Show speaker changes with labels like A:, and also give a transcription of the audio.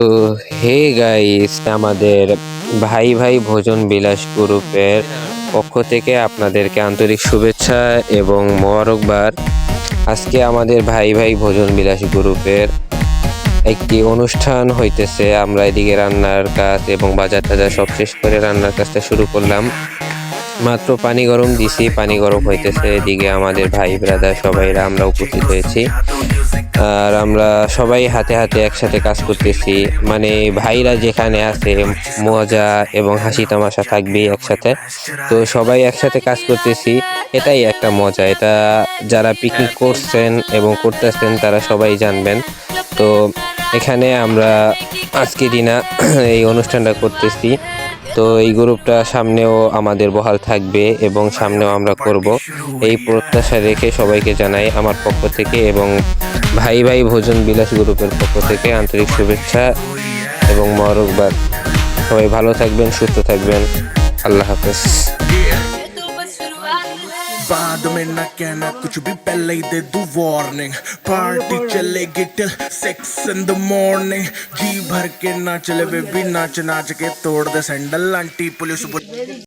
A: তো hey guys, আমাদের ভাই ভাই ভোজন বিলাস গ্রুপের পক্ষ থেকে আপনাদেরকে আন্তরিক শুভেচ্ছা এবং মোবারকবাদ। আজকে আমাদের ভাই ভাই ভোজন বিলাস গ্রুপের একটি অনুষ্ঠান হইতেছে। আমরা এদিকে রান্নার কাজ এবং বাজার টাজার সব শেষ করে রান্নার কাজটা শুরু করলাম। মাত্র পানি গরম দিছি, পানি গরম হইতেছে। এদিকে আমাদের ভাই ব্রাদার সবাইরা আমরা উপস্থিত হয়েছি, আর আমরা সবাই হাতে হাতে একসাথে কাজ করতেছি। মানে ভাইরা যেখানে আছে মজা এবং হাসি তামাশা থাকবে একসাথে। তো সবাই একসাথে কাজ করতেছি, এটাই একটা মজা। এটা যারা পিকনিক করছেন এবং করতেছেন তারা সবাই জানবেন। তো এখানে আমরা আজকে দিনা এই অনুষ্ঠানটা করতেছি। তো এই গ্রুপটা সামনেও আমাদের বহাল থাকবে এবং সামনেও আমরা করব, এই প্রত্যাশা রেখে সবাইকে জানাই আমার পক্ষ থেকে এবং ভাই ভাই ভোজন বিলাস গ্রুপের পক্ষ থেকে আন্তরিক শুভেচ্ছা এবং মোবারকবাদ। সবাই ভালো থাকবেন, সুস্থ থাকবেন। আল্লাহ হাফেজ।
B: बाद में ना कहना कुछ भी, पहले ही दे दूं वार्निंग। पार्टी चलेगी टिल 6 in the morning। जी भर के नाच ले बेबी, नाच नाच के तोड़ दे सैंडल। Aunty police